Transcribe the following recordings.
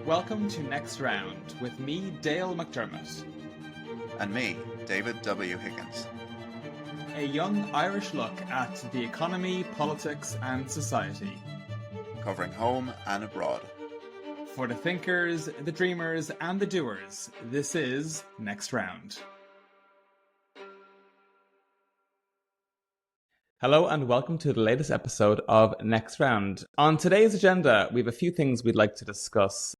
Welcome to Next Round with me, Dale McDermott. And me, David W. Higgins. A young Irish look at the economy, politics and society. Covering home and abroad. For the thinkers, the dreamers and the doers, this is Next Round. Hello and welcome to the latest episode of Next Round. On today's agenda, we have a few things we'd like to discuss,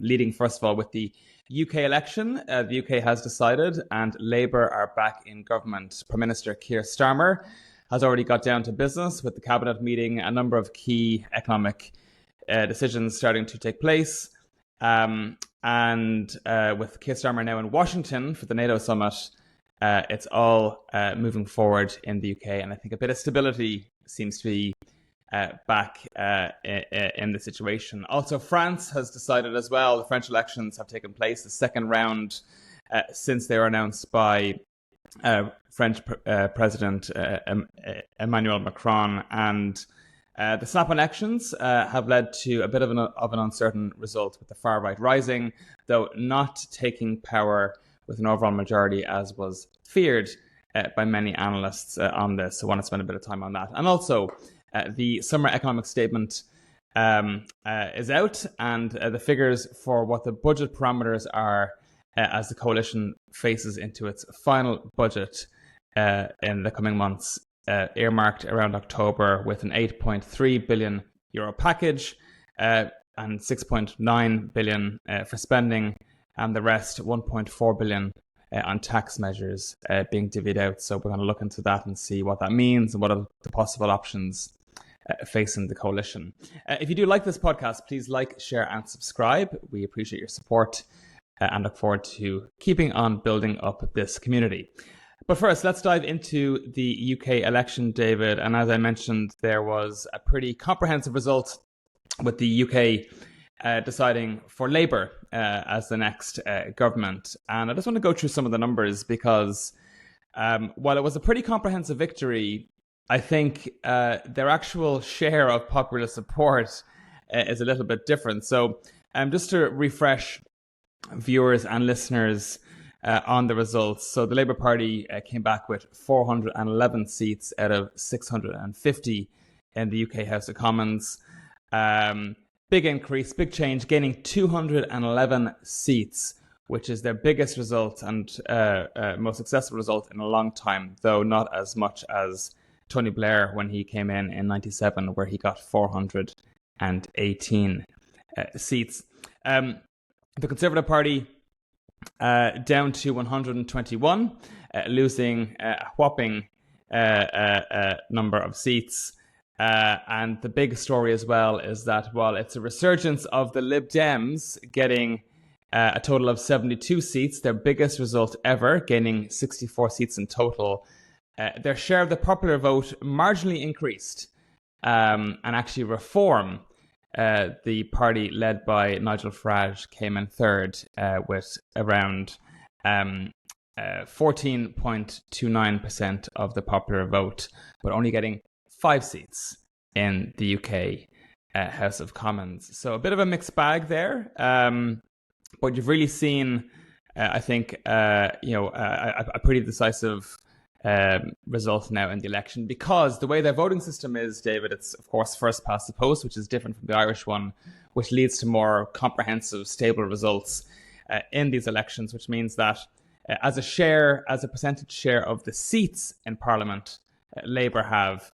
leading first of all with the UK election. The UK has decided and Labour are back in government. Prime Minister Keir Starmer has already got down to business with the cabinet meeting, a number of key economic decisions starting to take place. And with Keir Starmer now in Washington for the NATO summit, it's all moving forward in the UK, and I think a bit of stability seems to be back in the situation. Also, France has decided as well. The French elections have taken place, the second round since they were announced by French President Emmanuel Macron, and the snap elections have led to a bit of an uncertain result, with the far right rising, though not taking power with an overall majority, as was feared by many analysts on this. So I want to spend a bit of time on that. And also, the summer economic statement is out, and the figures for what the budget parameters are as the coalition faces into its final budget in the coming months, earmarked around October, with an €8.3 billion package and 6.9 billion for spending, and the rest, 1.4 billion on tax measures being divvied out. So we're going to look into that and see what that means and what are the possible options facing the coalition. If you do like this podcast, please like, share and subscribe. We appreciate your support and look forward to keeping on building up this community. But first, let's dive into the UK election, David. And as I mentioned, there was a pretty comprehensive result with the UK deciding for Labour as the next government. And I just want to go through some of the numbers because while it was a pretty comprehensive victory, I think their actual share of popular support is a little bit different. So just to refresh viewers and listeners on the results. So the Labour Party came back with 411 seats out of 650 in the UK House of Commons. Big increase, big change, gaining 211 seats, which is their biggest result and most successful result in a long time, though not as much as Tony Blair when he came in 97, where he got 418 seats. The Conservative Party down to 121, losing a whopping number of seats. And the big story as well is that while it's a resurgence of the Lib Dems getting a total of 72 seats, their biggest result ever, gaining 64 seats in total, their share of the popular vote marginally increased. And actually Reform, the party led by Nigel Farage, came in third with around 14.29% of the popular vote, but only getting 5 seats in the UK House of Commons. So a bit of a mixed bag there. But you've really seen, I think, a pretty decisive result now in the election, because the way their voting system is, David, it's of course first past the post, which is different from the Irish one, which leads to more comprehensive, stable results in these elections, which means that as a percentage share of the seats in Parliament, Labour have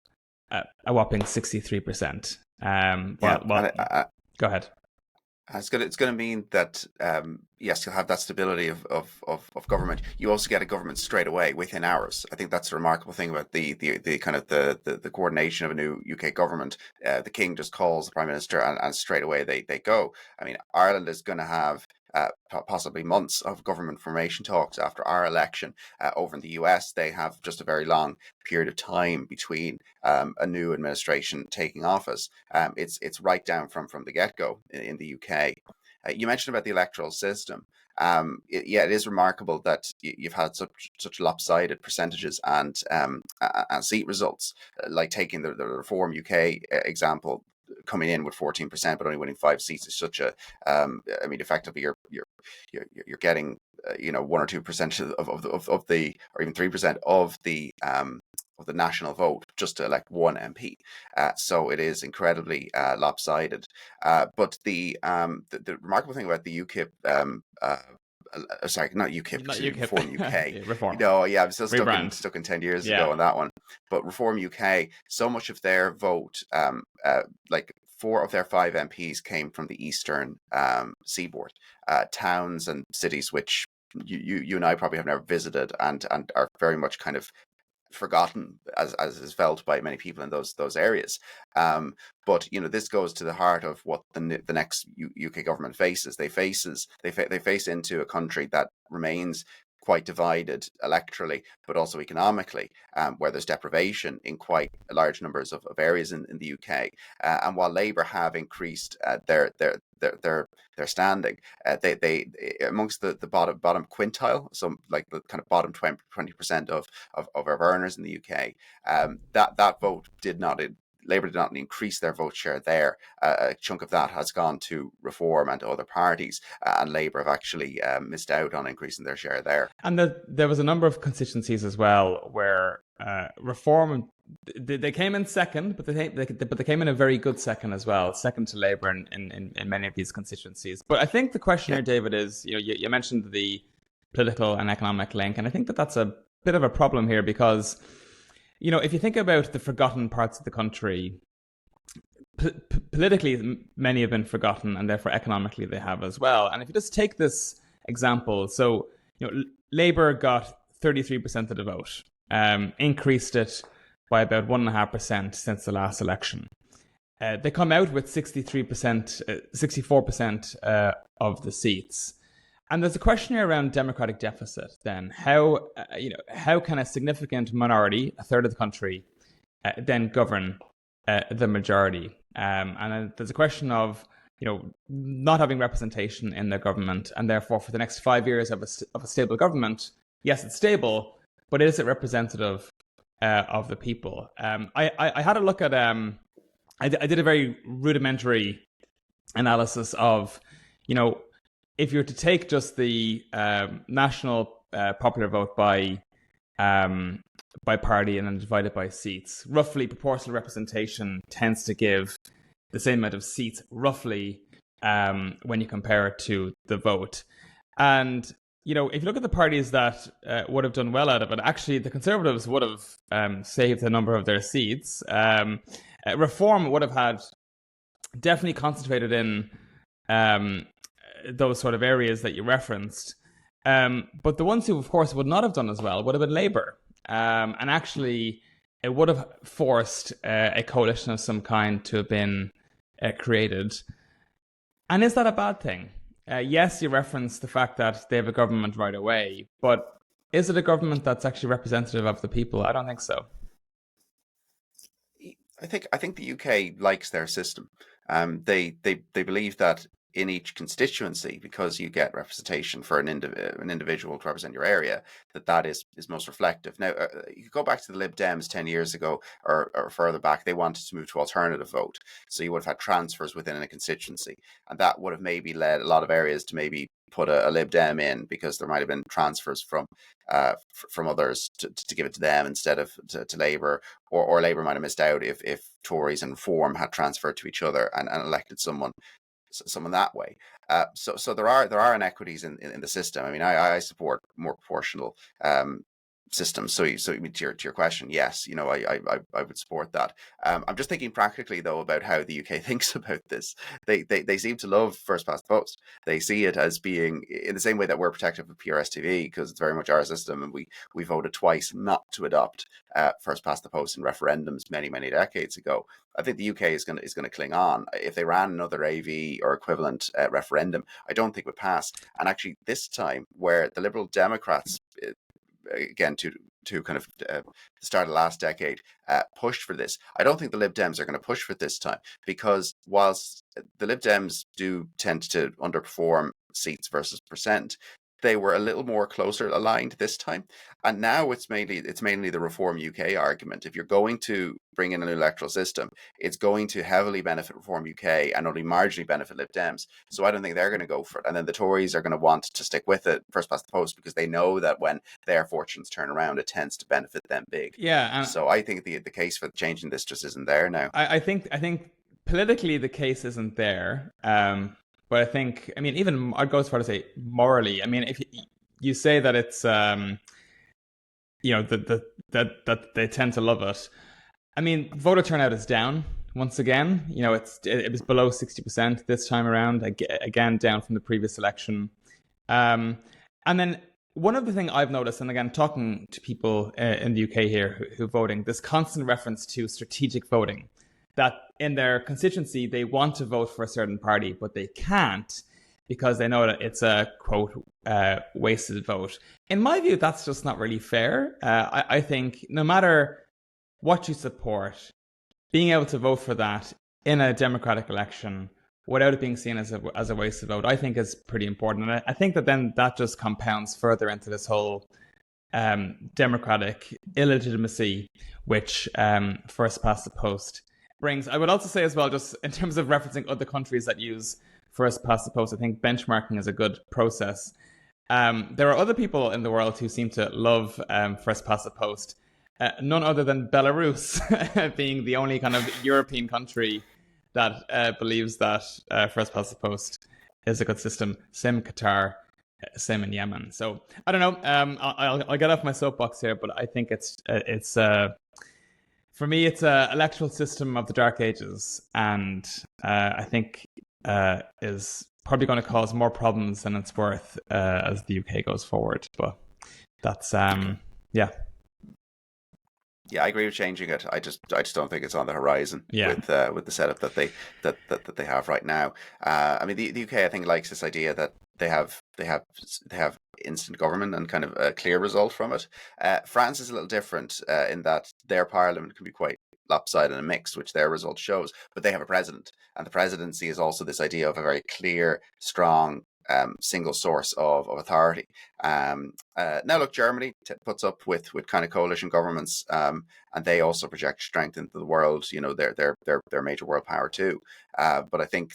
a whopping 63%. Go ahead. It's going to mean that yes, you'll have that stability of government. You also get a government straight away within hours. I think that's a remarkable thing about the kind of the coordination of a new UK government. The King just calls the Prime Minister and straight away they go. I mean, Ireland is going to have possibly months of government formation talks after our election. Over in the US, they have just a very long period of time between a new administration taking office. It's right down from the get-go in the UK. You mentioned about the electoral system. It is remarkable that you've had such lopsided percentages and seat results. Like taking the Reform UK example, coming in with 14% but only winning 5 seats is such a I mean, effectively you're getting 1 or 2% of the, or even 3% of the national vote just to elect one MP. So it is incredibly lopsided. But the remarkable thing about the UKIP, sorry, not UKIP, Not excuse me, UKIP. Reform UK. Reform. Yeah, I'm still Rebrand. stuck in 10 years Yeah. ago on that one. But Reform UK, so much of their vote, like 4 of their 5 MPs came from the eastern seaboard, towns and cities which you and I probably have never visited and are very much kind of forgotten, as is felt by many people in those areas. But this goes to the heart of what the next UK government faces. They face into a country that remains quite divided electorally, but also economically, where there's deprivation in quite large numbers of areas in the UK. And while Labour have increased their standing, they amongst the bottom quintile, so like the kind of bottom 20% of earners in the UK, that vote Labour did not increase their vote share there. A chunk of that has gone to Reform and to other parties, and Labour have actually missed out on increasing their share there. And there was a number of constituencies as well where Reform, they came in second, but they came in a very good second as well, second to Labour in many of these constituencies. But I think the question here, David, is you mentioned the political and economic link, and I think that's a bit of a problem here because if you think about the forgotten parts of the country, politically, many have been forgotten, and therefore economically they have as well. And if you just take this example, so Labour got 33% of the vote, increased it by about 1.5% since the last election. They come out with 64% of the seats. And there's a question here around democratic deficit then. How can a significant minority, a third of the country, then govern the majority? And there's a question of not having representation in their government, and therefore for the next 5 years of a stable government, yes, it's stable, but is it representative of the people? I had a look at I did a very rudimentary analysis of if you were to take just the national popular vote by party and then divide it by seats, roughly proportional representation tends to give the same amount of seats, roughly, when you compare it to the vote. And if you look at the parties that would have done well out of it, actually the Conservatives would have saved a number of their seats. Reform would have had definitely concentrated in those sort of areas that you referenced. But the ones who, of course, would not have done as well would have been Labour. And actually, it would have forced a coalition of some kind to have been created. And is that a bad thing? Yes, you referenced the fact that they have a government right away, but is it a government that's actually representative of the people? I don't think so. I think the UK likes their system. They believe that in each constituency, because you get representation for an individual to represent your area, that is most reflective. Now, you go back to the Lib Dems 10 years ago or further back, they wanted to move to alternative vote. So you would have had transfers within a constituency, and that would have maybe led a lot of areas to maybe put a Lib Dem in, because there might have been transfers from others to give it to them instead of to Labour, or Labour might have missed out if Tories and Reform had transferred to each other and elected someone that way. So there are inequities in the system. I mean, I support more proportional systems. So to your question, yes, I would support that. I'm just thinking practically though about how the UK thinks about this. They seem to love first past the post. They see it as being in the same way that we're protective of PRSTV, because it's very much our system, and we voted twice not to adopt first past the post in referendums many decades ago. I think the UK is going to cling on. If they ran another AV or equivalent referendum, I don't think would pass. And actually, this time, where the Liberal Democrats, again to kind of the start of last decade, pushed for this, I don't think the Lib Dems are going to push for it this time, because whilst the Lib Dems do tend to underperform seats versus percent, they were a little more closer aligned this time. And now it's mainly the Reform UK argument. If you're going to bring in an electoral system, it's going to heavily benefit Reform UK and only marginally benefit Lib Dems. So I don't think they're going to go for it. And then the Tories are going to want to stick with it, first past the post, because they know that when their fortunes turn around, it tends to benefit them big. Yeah. So I think the case for changing this just isn't there now. I think politically the case isn't there. But I think, I mean, even I'd go as far to say morally. I mean, if you say that it's, that they tend to love it. I mean, voter turnout is down once again. It was below 60% this time around, again down from the previous election. And then one other thing I've noticed, and again, talking to people in the UK here who are voting, this constant reference to strategic voting. That in their constituency, they want to vote for a certain party, but they can't because they know that it's a, quote, wasted vote. In my view, that's just not really fair. I think no matter what you support, being able to vote for that in a democratic election without it being seen as a wasted vote, I think is pretty important. And I think that then that just compounds further into this whole democratic illegitimacy, which first past the post brings. I would also say as well, just in terms of referencing other countries that use first past the post, I think benchmarking is a good process. There are other people in the world who seem to love first past the post. None other than Belarus being the only kind of European country that believes that first past the post is a good system. Same in Qatar, same in Yemen. So I don't know. I'll get off my soapbox here, but I think it's for me, it's an electoral system of the Dark Ages, and I think is probably going to cause more problems than it's worth as the UK goes forward. But that's yeah. Yeah, I agree with changing it. I just don't think it's on the horizon with the setup that they have right now. I mean, the UK I think likes this idea that they have instant government and kind of a clear result from it. France is a little different in that their parliament can be quite lopsided and mixed, which their result shows. But they have a president, and the presidency is also this idea of a very clear, strong single source of authority. Now, look, Germany puts up with kind of coalition governments, and they also project strength into the world. They're a major world power too. But I think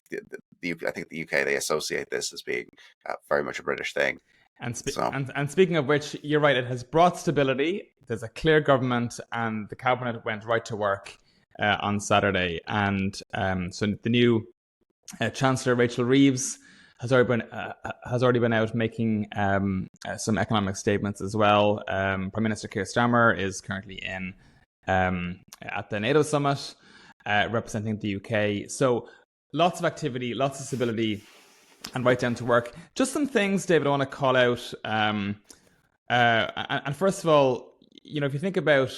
the UK, they associate this as being very much a British thing. And speaking of which, you're right. It has brought stability. There's a clear government, and the cabinet went right to work on Saturday. And so the new Chancellor Rachel Reeves has already been out making some economic statements as well. Prime Minister Keir Starmer is currently in at the NATO summit representing the UK. So lots of activity, lots of stability, and right down to work. Just some things, David, I want to call out. And first of all, if you think about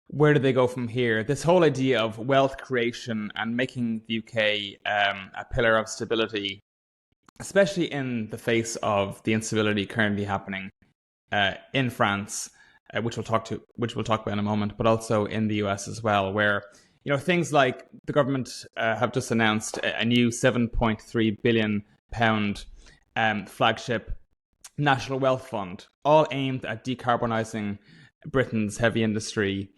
where do they go from here? This whole idea of wealth creation and making the UK a pillar of stability, especially in the face of the instability currently happening in France, which we'll talk about in a moment, but also in the US as well, where things like the government have just announced a new £7.3 billion flagship national wealth fund, all aimed at decarbonising Britain's heavy industry,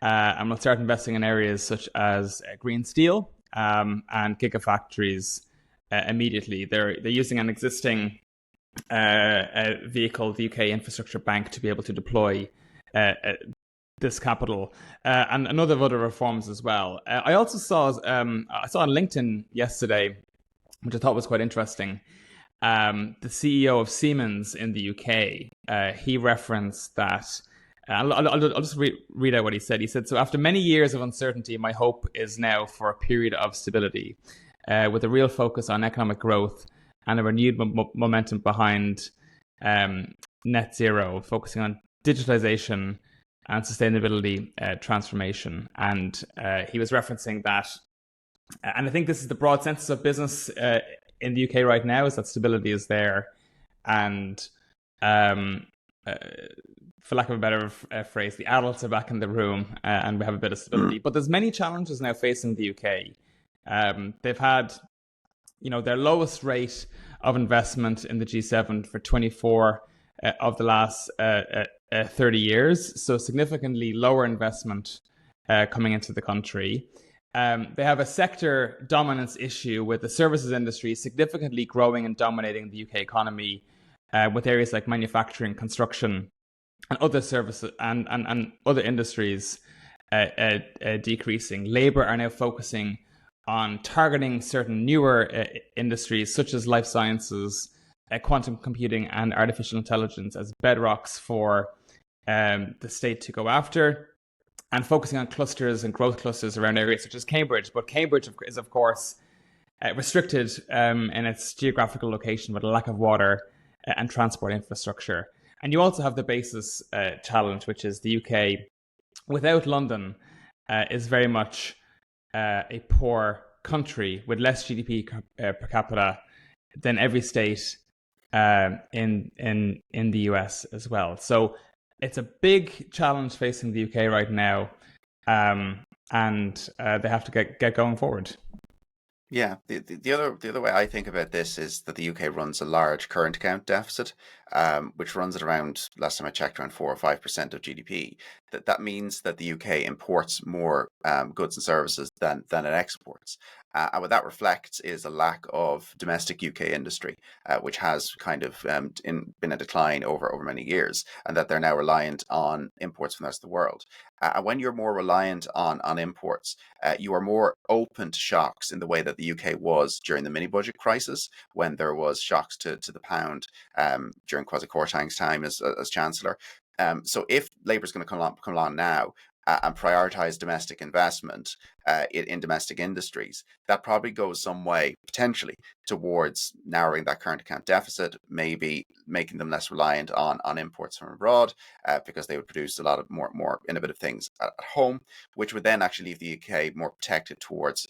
and will start investing in areas such as green steel and gigafactories immediately. They're using an existing vehicle, the UK Infrastructure Bank, to be able to deploy this capital, and a number of other reforms as well. I also saw on LinkedIn yesterday, which I thought was quite interesting. The CEO of Siemens in the UK, he referenced that. I'll just read out what he said. He said, "So after many years of uncertainty, my hope is now for a period of stability, with a real focus on economic growth and a renewed momentum behind net zero, focusing on digitalization and sustainability transformation." And he was referencing that. And I think this is the broad census of business in the UK right now, is that stability is there. And for lack of a better phrase, the adults are back in the room and we have a bit of stability. But there's many challenges now facing the UK. They've had, their lowest rate of investment in the G7 for 24 of the last 30 years. So significantly lower investment coming into the country. They have a sector dominance issue with the services industry significantly growing and dominating the UK economy, with areas like manufacturing, construction, and other services and other industries decreasing. Labour are now focusing on targeting certain newer industries such as life sciences, quantum computing, and artificial intelligence as bedrocks for the state to go after, and focusing on clusters and growth clusters around areas such as Cambridge. But Cambridge is, of course, restricted in its geographical location with a lack of water and transport infrastructure. And you also have the basis challenge, which is the UK, without London, is very much a poor country with less GDP per capita than every state in the US as well. So it's a big challenge facing the UK right now, and they have to get going forward. Yeah, the other way I think about this is that the UK runs a large current account deficit, which runs at around, last time I checked, around 4 or 5% of GDP. That means that the UK imports more goods and services than it exports. And what that reflects is a lack of domestic UK industry, which has kind of been a decline over many years, and that they're now reliant on imports from the rest of the world. And when you're more reliant on imports, you are more open to shocks in the way that the UK was during the mini-budget crisis, when there was shocks to the pound during Kwasi Kwarteng's time as Chancellor. So if Labour is going to come along now and prioritise domestic investment in domestic industries, that probably goes some way, potentially, towards narrowing that current account deficit, maybe making them less reliant on imports from abroad, because they would produce a lot of more innovative things at home, which would then actually leave the UK more protected towards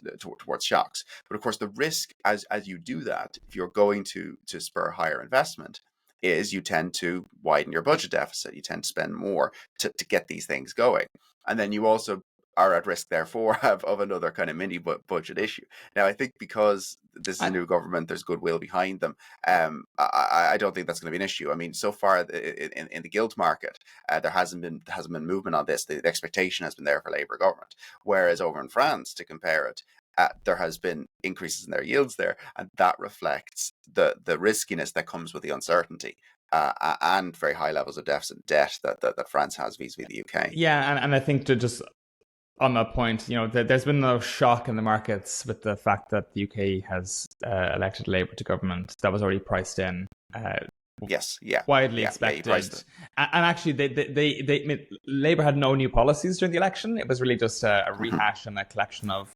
shocks. But of course, the risk as you do that, if you're going to spur higher investment, is you tend to widen your budget deficit. You tend to spend more to get these things going. And then you also are at risk, therefore, of another kind of mini budget issue. Now, I think because this is a new government, there's goodwill behind them. I don't think that's going to be an issue. I mean, so far in the gilt market, there hasn't been movement on this. The expectation has been there for Labour government. Whereas over in France, to compare it, there has been increases in their yields there, and that reflects the riskiness that comes with the uncertainty and very high levels of deficit and debt that France has vis-a-vis the UK. Yeah, and I think to just on that point, there's been no shock in the markets with the fact that the UK has elected Labour to government. That was already priced in. Yes, yeah, widely expected. And actually, Labour had no new policies during the election. It was really just a rehash and a collection of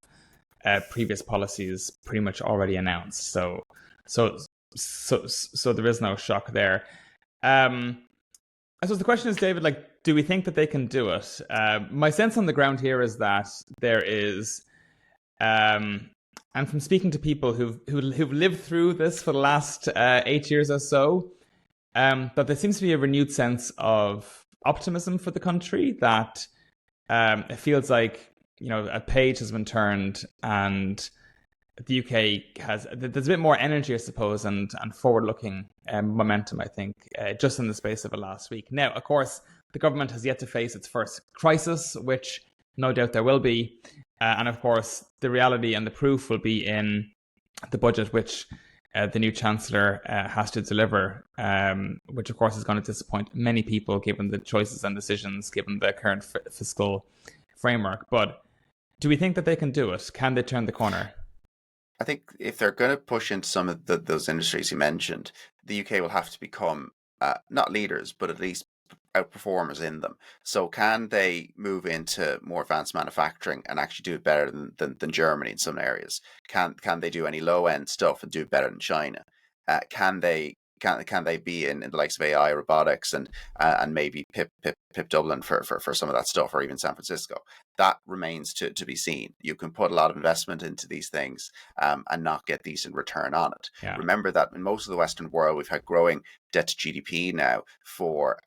previous policies, pretty much already announced. So there is no shock there. I suppose the question is, David, do we think that they can do it? My sense on the ground here is that there is, and from speaking to people who've lived through this for the last 8 years or so, that there seems to be a renewed sense of optimism for the country, that it feels like, a page has been turned and the UK there's a bit more energy, I suppose, and forward-looking momentum, I think, just in the space of the last week. Now, of course, the government has yet to face its first crisis, which no doubt there will be. And of course, the reality and the proof will be in the budget, which the new Chancellor has to deliver, which of course is going to disappoint many people given the choices and decisions, given the current fiscal framework. But do we think that they can do it? Can they turn the corner? I think if they're going to push into some of those industries you mentioned, the UK will have to become not leaders, but at least outperformers in them. So can they move into more advanced manufacturing and actually do it better than Germany in some areas? Can they do any low end stuff and do it better than China? Can they be in the likes of AI, robotics, and maybe pip Dublin for some of that stuff, or even San Francisco? That remains to be seen. You can put a lot of investment into these things and not get decent return on it. Yeah. Remember that in most of the Western world, we've had growing debt to GDP now for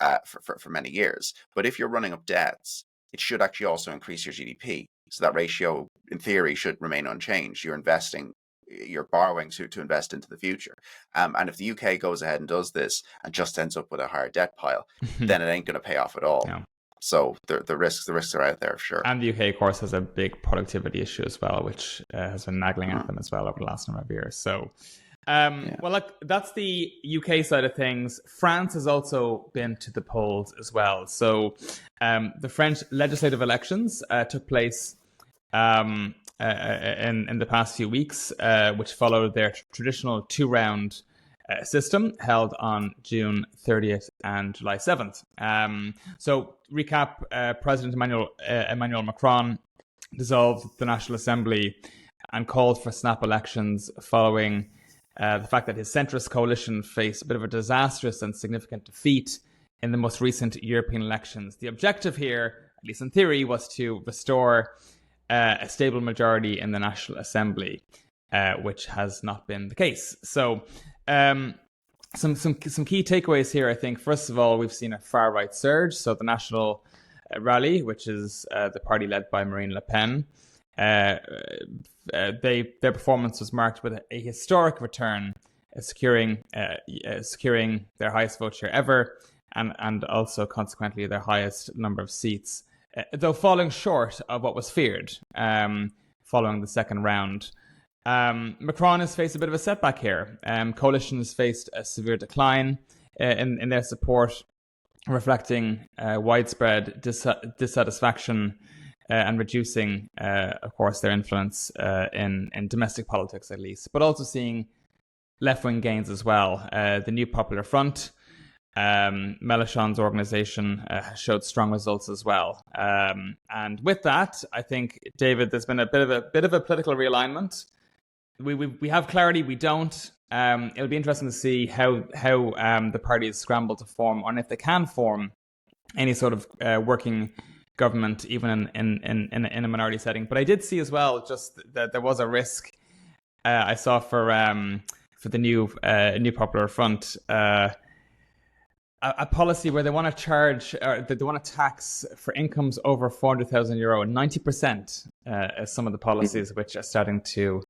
many years. But if you're running up debts, it should actually also increase your GDP. So that ratio, in theory, should remain unchanged. You're investing you're borrowing to invest into the future. And if the UK goes ahead and does this and just ends up with a higher debt pile, then it ain't going to pay off at all. Yeah. So the risks are out there for sure. And the UK, of course, has a big productivity issue as well, which has been nagging at them as well over the last number of years. So, well, look, that's the UK side of things. France has also been to the polls as well. So, the French legislative elections took place in the past few weeks, which followed their traditional two-round system held on June 30th and July 7th. So, recap: President Emmanuel Macron dissolved the National Assembly and called for snap elections following the fact that his centrist coalition faced a bit of a disastrous and significant defeat in the most recent European elections. The objective here, at least in theory, was to restore a stable majority in the National Assembly, which has not been the case. So, some key takeaways here, I think. First of all, we've seen a far right surge. So the National Rally, which is the party led by Marine Le Pen, their performance was marked with a historic return, securing their highest vote share ever, and also consequently their highest number of seats, though falling short of what was feared following the second round. Macron has faced a bit of a setback here. Coalition has faced a severe decline in their support, reflecting widespread dissatisfaction and reducing, of course, their influence in domestic politics, at least, but also seeing left-wing gains as well. The New Popular Front, Mélenchon's organization, showed strong results as well. And with that, I think, David, there's been a bit of a political realignment. We have clarity, we don't. It'll be interesting to see how the parties scramble to form, and if they can form any sort of working government, even in a minority setting. But I did see as well just that there was a risk. I saw for the new Popular Front a policy where they want to charge, or they want to tax for incomes over €400,000 90%. Some of the policies which are starting to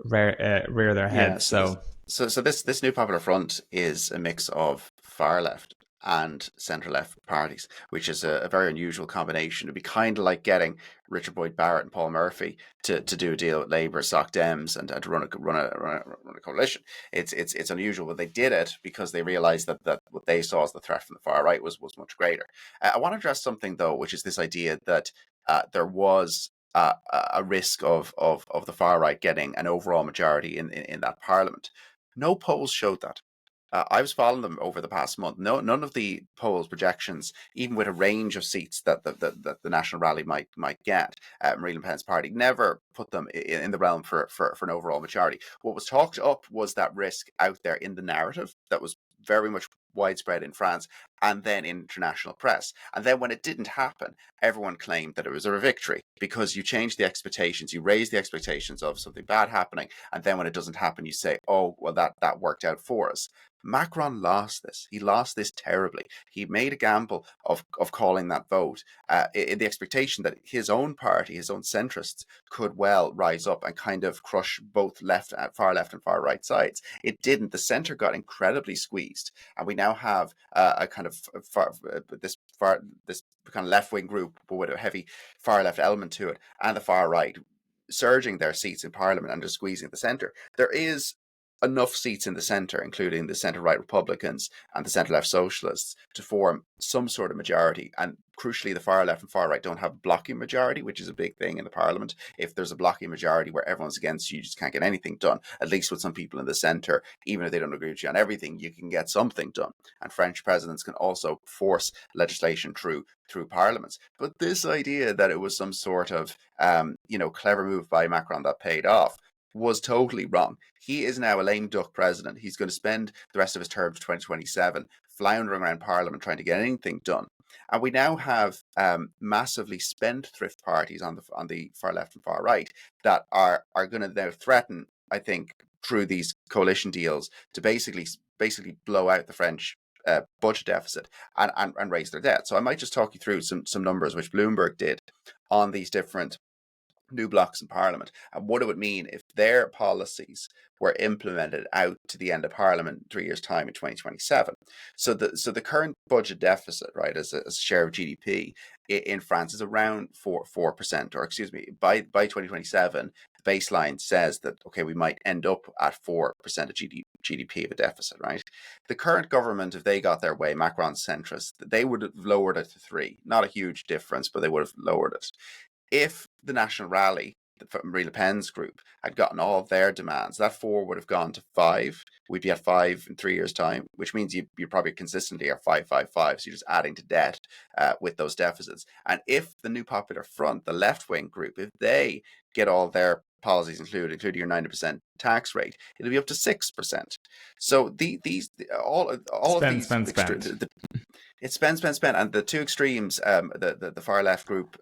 rear their heads. Yeah, so this New Popular Front is a mix of far left and centre left parties, which is a very unusual combination. It'd be kind of like getting Richard Boyd Barrett and Paul Murphy to do a deal with Labour, Soc Dems, and to run a coalition. It's unusual, but they did it because they realised that what they saw as the threat from the far right was much greater. I want to address something though, which is this idea that there was a risk of the far right getting an overall majority in that parliament. No polls showed that. I was following them over the past month. None of the polls projections, even with a range of seats that the National Rally might get, Marine Le Pen's party, never put them in the realm for an overall majority. What was talked up was that risk out there in the narrative that was very much widespread in France and then in international press. And then when it didn't happen, everyone claimed that it was a victory because you change the expectations, you raise the expectations of something bad happening, and then when it doesn't happen, you say, oh, well, that worked out for us. Macron lost this. He lost this terribly. He made a gamble of calling that vote in the expectation that his own party, his own centrists, could well rise up and kind of crush both far left and far right sides. It didn't. The centre got incredibly squeezed, and we now have a kind of this kind of left wing group, but with a heavy far left element to it, and the far right surging their seats in Parliament and just squeezing the centre. There is enough seats in the centre, including the centre-right Republicans and the centre-left Socialists, to form some sort of majority. And crucially, the far left and far right don't have a blocking majority, which is a big thing in the Parliament. If there's a blocking majority where everyone's against you, you just can't get anything done. At least with some people in the centre, even if they don't agree with you on everything, you can get something done. And French presidents can also force legislation through parliaments. But this idea that it was some sort of clever move by Macron that paid off was totally wrong. He is now a lame duck president. He's going to spend the rest of his term to 2027 floundering around Parliament trying to get anything done. And we now have massively spendthrift parties on the far left and far right that are going to now threaten, I think, through these coalition deals to basically blow out the French budget deficit and raise their debt. So I might just talk you through some numbers which Bloomberg did on these different new blocks in Parliament, and what it would mean if their policies were implemented out to the end of Parliament in 3 years' time in 2027. So the current budget deficit, right, as a share of GDP in France is around 4%, or excuse me, by 2027, the baseline says that okay, we might end up at 4% of GDP of a deficit, right? The current government, if they got their way, Macron's centrist, they would have lowered it to 3. Not a huge difference, but they would have lowered it. If the National Rally, Marie Le Pen's group, had gotten all of their demands, that 4 would have gone to 5. We'd be at 5 in 3 years' time, which means you probably consistently are 555. So you're just adding to debt with those deficits. And if the New Popular Front, the left-wing group, if they get all their policies including your 90% tax rate, it'll be up to 6%. So all of these it's spend, and the two extremes, the far left group,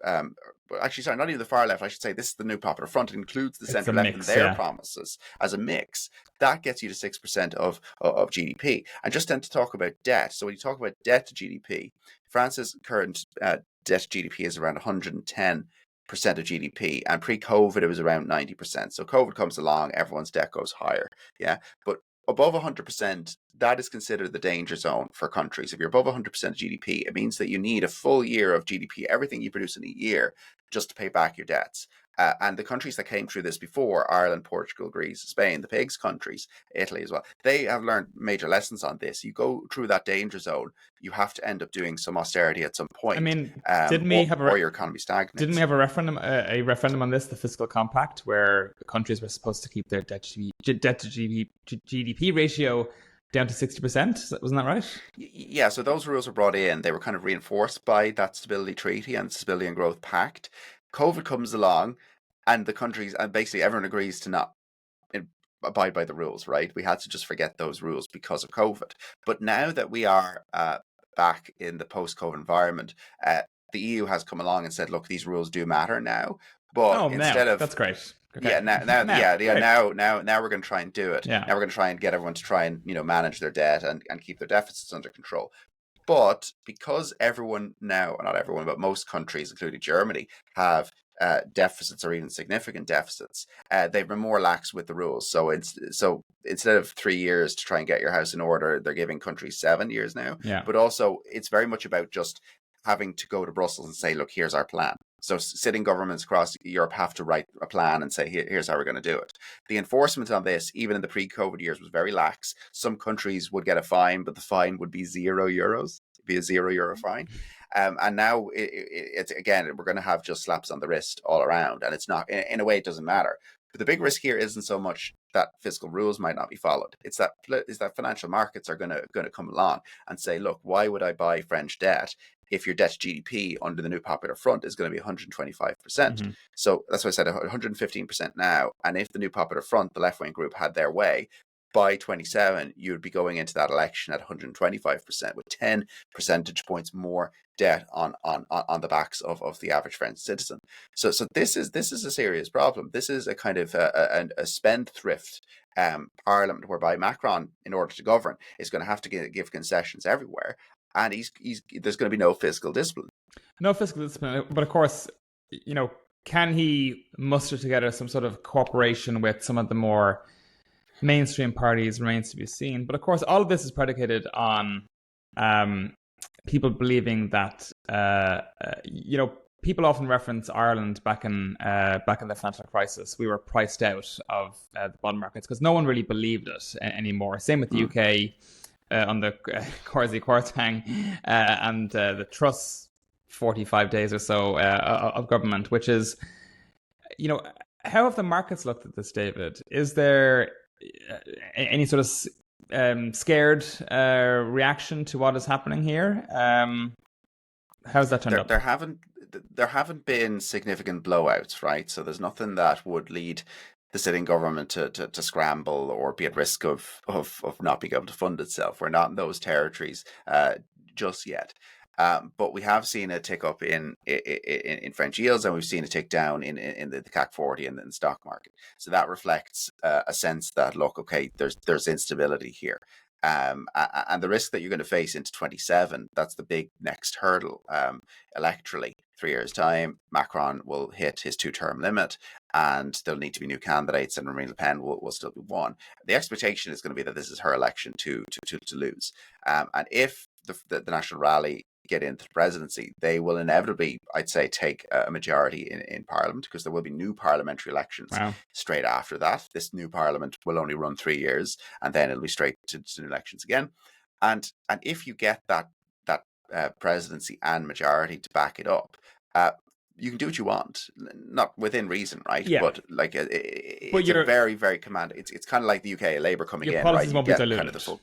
actually, sorry, not even the far left, I should say, this is the New Popular Front. It includes the centre left and their promises as a mix. That gets you to 6% of GDP. And just then to talk about debt. So when you talk about debt to GDP, France's current debt to GDP is around 110% of GDP, and pre-COVID it was around 90%. So COVID comes along, everyone's debt goes higher. Yeah, but above 100%, that is considered the danger zone for countries. If you're above 100% of GDP, it means that you need a full year of GDP, everything you produce in a year, just to pay back your debts. And the countries that came through this before, Ireland, Portugal, Greece, Spain, the pigs countries, Italy as well, they have learned major lessons on this. You go through that danger zone, you have to end up doing some austerity at some point. I mean, or your economy stagnates. Didn't we have a referendum on this, the fiscal compact, where countries were supposed to keep their debt to GDP ratio down to 60%? Wasn't that right? Yeah, so those rules were brought in. They were kind of reinforced by that Stability Treaty and Stability and Growth Pact. COVID comes along, and the countries, and basically everyone agrees to not abide by the rules, right? We had to just forget those rules because of COVID. But now that we are back in the post-COVID environment, the EU has come along and said, look, these rules do matter now. But instead of that's great. Okay. Yeah, now we're going to try and do it. Yeah. Now we're going to try and get everyone to try and manage their debt and keep their deficits under control. But because everyone now, not everyone, but most countries, including Germany, have deficits or even significant deficits, they've been more lax with the rules. So instead of 3 years to try and get your house in order, they're giving countries 7 years now. Yeah. But also, it's very much about just having to go to Brussels and say, look, here's our plan. So sitting governments across Europe have to write a plan and say, here's how we're going to do it. The enforcement on this, even in the pre-COVID years, was very lax. Some countries would get a fine, but the fine would be €0. It'd be a €0 fine. And now, it's again, we're going to have just slaps on the wrist all around. And it's not, in a way, it doesn't matter. But the big risk here isn't so much that fiscal rules might not be followed. It's that financial markets are going to come along and say, look, why would I buy French debt if your debt to GDP under the New Popular Front is going to be 125%? Mm-hmm. So that's why I said 115% now. And if the New Popular Front, the left-wing group, had their way, by 27, you would be going into that election at 125%, with 10 percentage points more debt on the backs of the average French citizen. So this is a serious problem. This is a kind of a spendthrift parliament, whereby Macron, in order to govern, is going to have to give concessions everywhere, and there's going to be no fiscal discipline. No fiscal discipline, but of course, can he muster together some sort of cooperation with some of the more mainstream parties? Remains to be seen. But of course, all of this is predicated on people believing that people often reference Ireland back in the financial crisis. We were priced out of the bond markets because no one really believed it anymore. Same with the UK on the Corsi Quartang and the Truss 45 days or so of government, which is, how have the markets looked at this, David? Is there any sort of scared reaction to what is happening here? How's that turned up? There haven't been significant blowouts, right? So there's nothing that would lead the sitting government to scramble or be at risk of not being able to fund itself. We're not in those territories just yet. But we have seen a tick up in French yields, and we've seen a tick down in the CAC 40 and in the stock market. So that reflects a sense that, look, okay, there's instability here. And the risk that you're going to face into 27, that's the big next hurdle electorally. 3 years' time, Macron will hit his 2-term limit, and there'll need to be new candidates, and Marine Le Pen will still be won. The expectation is going to be that this is her election to lose. And if the National Rally get into the presidency, they will inevitably, I'd say, take a majority in Parliament, because there will be new parliamentary elections straight after that. This new Parliament will only run 3 years, and then it'll be straight to new elections again. And if you get that presidency and majority to back it up, you can do what you want, not within reason, right? Yeah. But like it's a very, very It's kind of like the UK Labour coming in, right? You get kind of the full.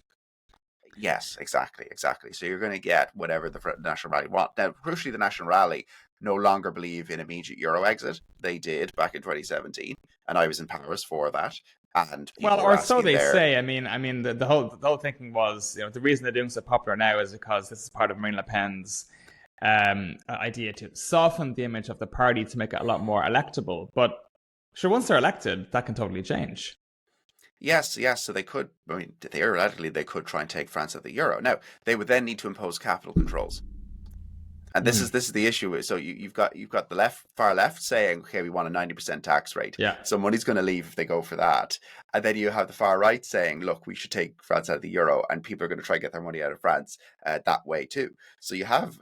Yes, exactly. So you're going to get whatever the National Rally want. Now, crucially, the National Rally no longer believe in immediate Euro exit. They did back in 2017, and I was in Paris for that. And or so they say. I mean, the whole thinking was, the reason they're doing so popular now is because this is part of Marine Le Pen's idea to soften the image of the party to make it a lot more electable. But sure, once they're elected, that can totally change. Yes. So they could, theoretically, they could try and take France out of the euro. Now, they would then need to impose capital controls. And this is the issue. So you've got the far left saying, okay, we want a 90% tax rate. Yeah. So money's going to leave if they go for that. And then you have the far right saying, look, we should take France out of the euro, and people are going to try and get their money out of France that way too. So you have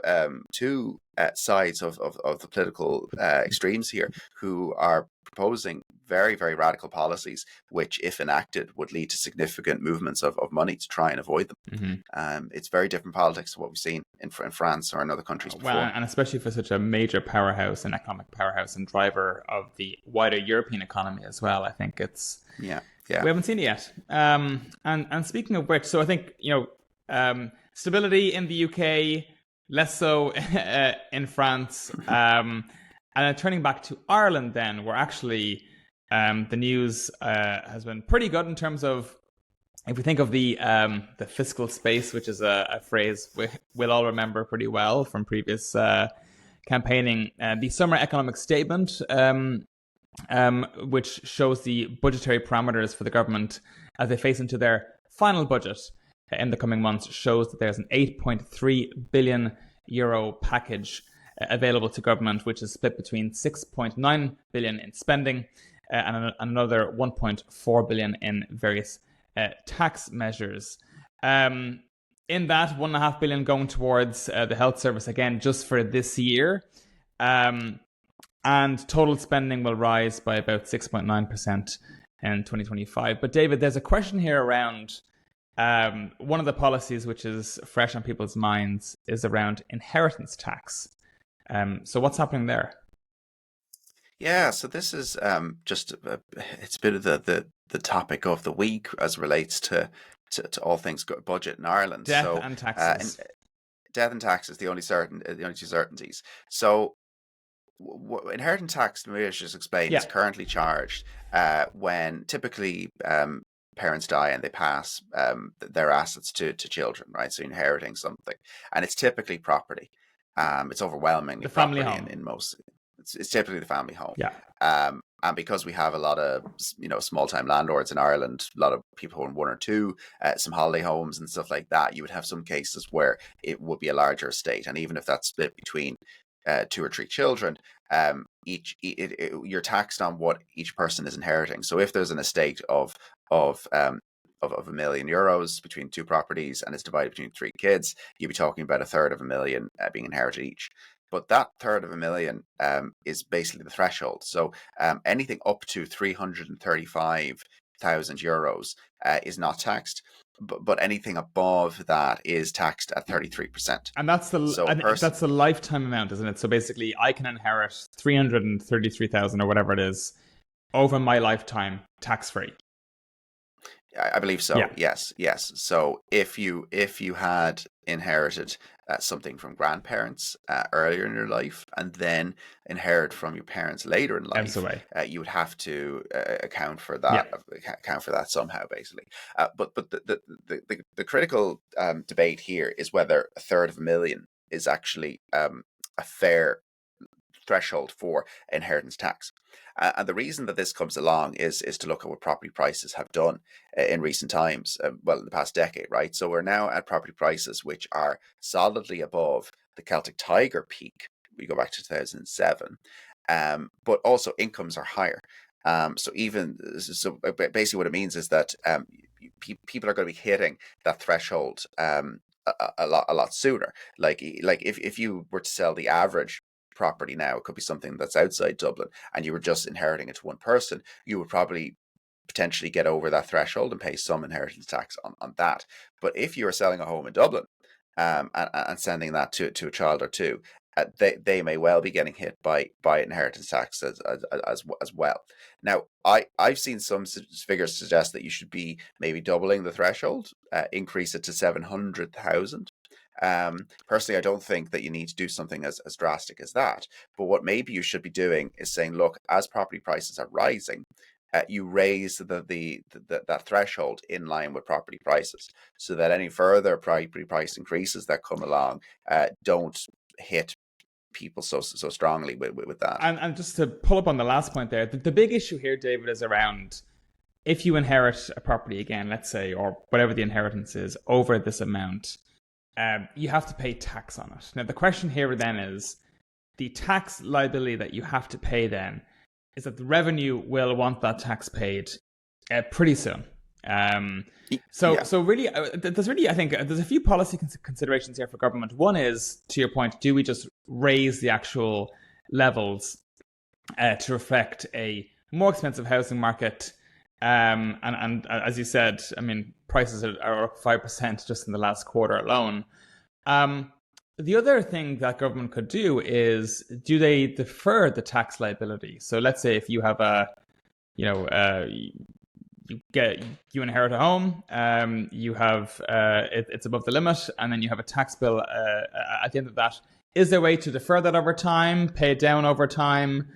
two sides of the political extremes here who are proposing very, very radical policies, which, if enacted, would lead to significant movements of money to try and avoid them. It's very different politics to what we've seen in France or in other countries before. Well, and especially for such a major powerhouse and economic powerhouse and driver of the wider European economy as well. I think it's... Yeah. We haven't seen it yet. And speaking of which, so I think, stability in the UK, less so in France. And then turning back to Ireland then, where actually the news has been pretty good in terms of, if we think of the fiscal space, which is a phrase we'll all remember pretty well from previous campaigning, the summer economic statement, which shows the budgetary parameters for the government as they face into their final budget in the coming months, shows that there's an 8.3 billion euro package available to government, which is split between 6.9 billion in spending and another 1.4 billion in various tax measures. In that, 1.5 billion going towards the health service, again, just for this year. And total spending will rise by about 6.9% in 2025. But David, there's a question here around one of the policies which is fresh on people's minds is around inheritance tax. So what's happening there? Yeah, so this is just it's a bit of the topic of the week as relates to all things budget in Ireland. Death and taxes. Death and taxes, the only two certainties. So inheritance tax, maybe I should just explain, is currently charged when typically parents die and they pass their assets to children, right? So you're inheriting something, and it's typically property. It's overwhelmingly the family property home. in most. It's typically the family home. Yeah. And because we have a lot of small-time landlords in Ireland, a lot of people who own one or two, some holiday homes and stuff like that, you would have some cases where it would be a larger estate, and even if that's split between 2 or 3 children, you're taxed on what each person is inheriting. So if there's an estate of €1 million between 2 properties and it's divided between 3 kids, you'd be talking about €1/3 being inherited each. But that €1/3 is basically the threshold. So anything up to €335,000 is not taxed. But anything above that is taxed at 33%. And that's that's the lifetime amount, isn't it? So basically, I can inherit 333,000 or whatever it is over my lifetime, tax free. I believe so. Yeah. Yes. So if you had inherited something from grandparents earlier in your life, and then inherit from your parents later in life, you would have to account for that. Account for that somehow, basically. But the critical debate here is whether €1/3 is actually a fair threshold for inheritance tax. And the reason that this comes along is to look at what property prices have done in recent times, well, in the past decade, right? So we're now at property prices which are solidly above the Celtic Tiger peak. We go back to 2007, but also incomes are higher. So basically, what it means is that people are going to be hitting that threshold a lot sooner. Like if you were to sell the average property now, it could be something that's outside Dublin, and you were just inheriting it to one person, you would probably potentially get over that threshold and pay some inheritance tax on that. But if you are selling a home in Dublin, and sending that to a child or two, they may well be getting hit by inheritance tax as well. Now, I've seen some figures suggest that you should be maybe doubling the threshold, increase it to 700,000. Personally, I don't think that you need to do something as drastic as that. But what maybe you should be doing is saying, look, as property prices are rising, you raise that threshold in line with property prices, so that any further property price increases that come along don't hit people so strongly with that. And just to pull up on the last point there, the big issue here, David, is around if you inherit a property again, let's say, or whatever the inheritance is, over this amount, you have to pay tax on it. Now, the question here then is the tax liability that you have to pay then is that the revenue will want that tax paid pretty soon. So really, I think there's a few policy considerations here for government. One is, to your point, do we just raise the actual levels to reflect a more expensive housing market? And as you said, I mean, prices are up 5% just in the last quarter alone. The other thing that government could do is, do they defer the tax liability? So let's say if you have you inherit a home, you have it's above the limit, and then you have a tax bill at the end of that. Is there a way to defer that over time, pay it down over time,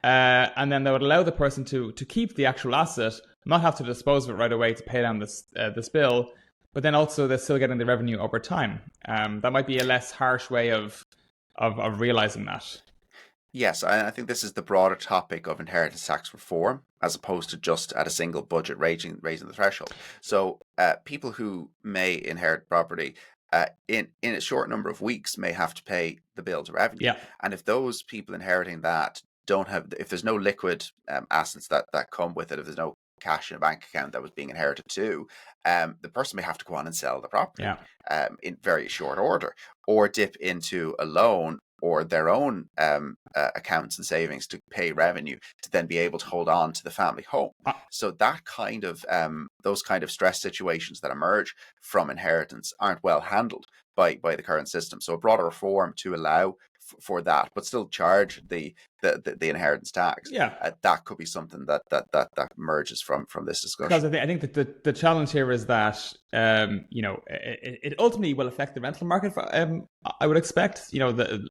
and then that would allow the person to keep the actual asset, not have to dispose of it right away to pay down this bill, but then also they're still getting the revenue over time. That might be a less harsh way of realizing that. Yes, I think this is the broader topic of inheritance tax reform, as opposed to just at a single budget raising the threshold. So people who may inherit property in a short number of weeks may have to pay the bill to revenue. Yeah. And if those people inheriting that if there's no liquid assets that come with it, if there's no cash in a bank account that was being inherited to, the person may have to go on and sell the property in very short order, or dip into a loan or their own accounts and savings to pay revenue to then be able to hold on to the family home. So that kind of those kind of stress situations that emerge from inheritance aren't well handled by the current system. So a broader reform to allow for that, but still charge the inheritance tax. That could be something that emerges from this discussion. Because I think that the challenge here is that it ultimately will affect the rental market. I would expect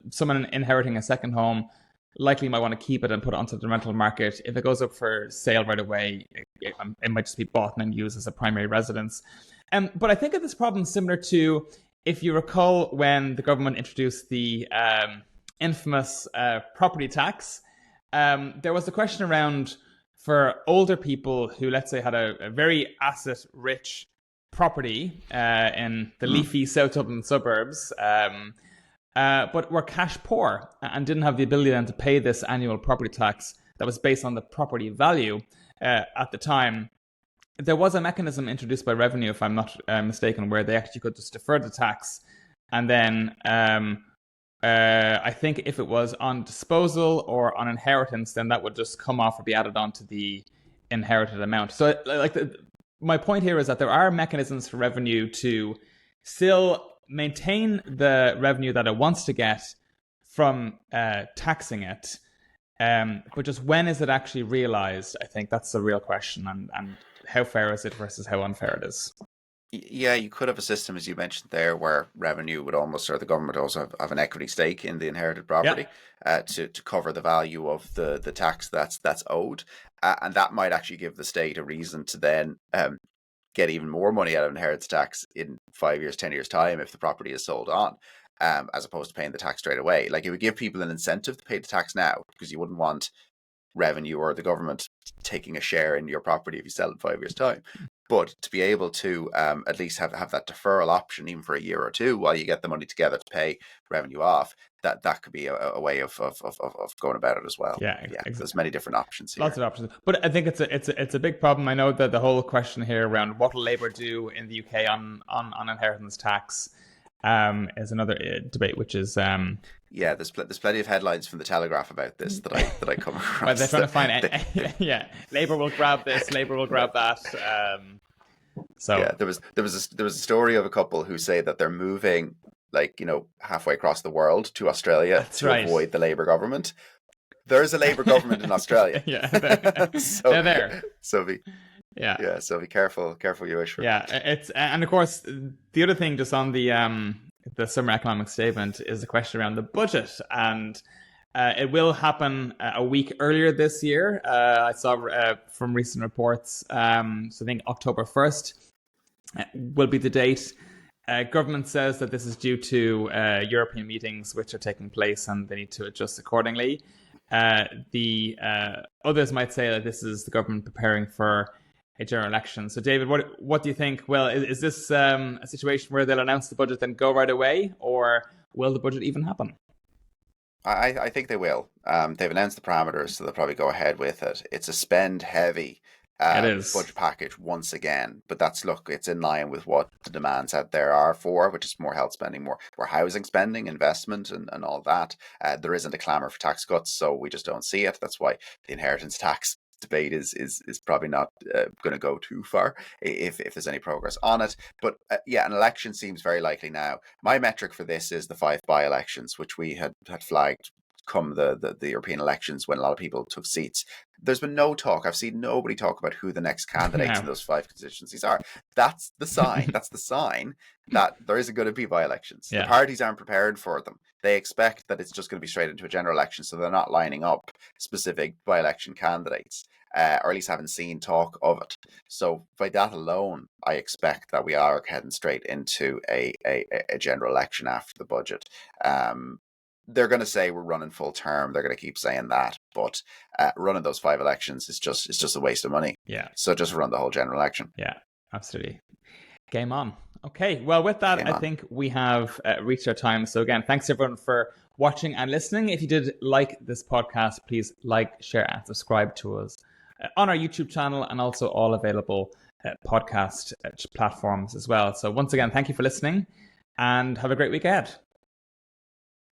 someone inheriting a second home likely might want to keep it and put it onto the rental market. If it goes up for sale right away, it might just be bought and then used as a primary residence. But I think of this problem similar to, if you recall, when the government introduced the infamous property tax, there was the question around, for older people who, let's say, had a very asset-rich property in the leafy South Dublin suburbs, but were cash poor and didn't have the ability then to pay this annual property tax that was based on the property value at the time. There was a mechanism introduced by Revenue, if I'm not mistaken, where they actually could just defer the tax, and then I think if it was on disposal or on inheritance, then that would just come off or be added on to the inherited amount. So my point here is that there are mechanisms for Revenue to still maintain the revenue that it wants to get from taxing it, but just when is it actually realized? I think that's the real question, and how fair is it versus how unfair it is. Yeah, you could have a system, as you mentioned there, where Revenue would almost, or the government also have an equity stake in the inherited property to cover the value of the tax that's owed. And that might actually give the state a reason to then get even more money out of inheritance tax in 5 years, 10 years' time if the property is sold on. as opposed to paying the tax straight away. Like, it would give people an incentive to pay the tax now, because you wouldn't want revenue or the government taking a share in your property if you sell it in 5 years' time. But to be able to at least have that deferral option, even for a year or two, while you get the money together to pay revenue off, that could be a way of going about it as well. Yeah, exactly. There's many different options here. Lots of options, but I think it's a big problem. I know that the whole question here around what will Labour do in the UK on inheritance tax is another debate, which is there's plenty of headlines from the Telegraph about this that I come across. Well, they're trying to find Labour will grab this, Labour will grab that. So yeah, there was a story of a couple who say that they're moving, like, halfway across the world to Australia avoid the Labour government. There's a Labour government in Australia. They're there. So be careful you wish for. Yeah, it's, and of course the other thing just on the summer economic statement is the question around the budget, and it will happen a week earlier this year. I saw from recent reports. So I think October 1st will be the date. Government says that this is due to European meetings which are taking place, and they need to adjust accordingly. The others might say that this is the government preparing for a general election. So, David, what do you think? Well, is this a situation where they'll announce the budget then go right away, or will the budget even happen? I think they will. They've announced the parameters, so they'll probably go ahead with it. It's a spend-heavy budget package once again, but it's in line with what the demands out there are for, which is more health spending, more housing spending, investment, and all that. There isn't a clamour for tax cuts, so we just don't see it. That's why the inheritance tax debate is probably not going to go too far if there's any progress on it. But an election seems very likely now. My metric for this is the 5 by-elections, which we had flagged come the European elections, when a lot of people took seats. There's been no talk. I've seen nobody talk about who the next candidates in those 5 constituencies are. That's the sign. That's the sign that there isn't going to be by-elections. The parties aren't prepared for them. They expect that it's just going to be straight into a general election, so they're not lining up specific by-election candidates, or at least haven't seen talk of it. So by that alone, I expect that we are heading straight into a general election after the budget. They're going to say we're running full term. They're going to keep saying that, but running those 5 elections is just a waste of money. Yeah. So just run the whole general election. Yeah, absolutely. Game on. Okay. Well, with that, I think we have reached our time. So again, thanks everyone for watching and listening. If you did like this podcast, please like, share, and subscribe to us on our YouTube channel, and also all available podcast platforms as well. So once again, thank you for listening, and have a great week ahead.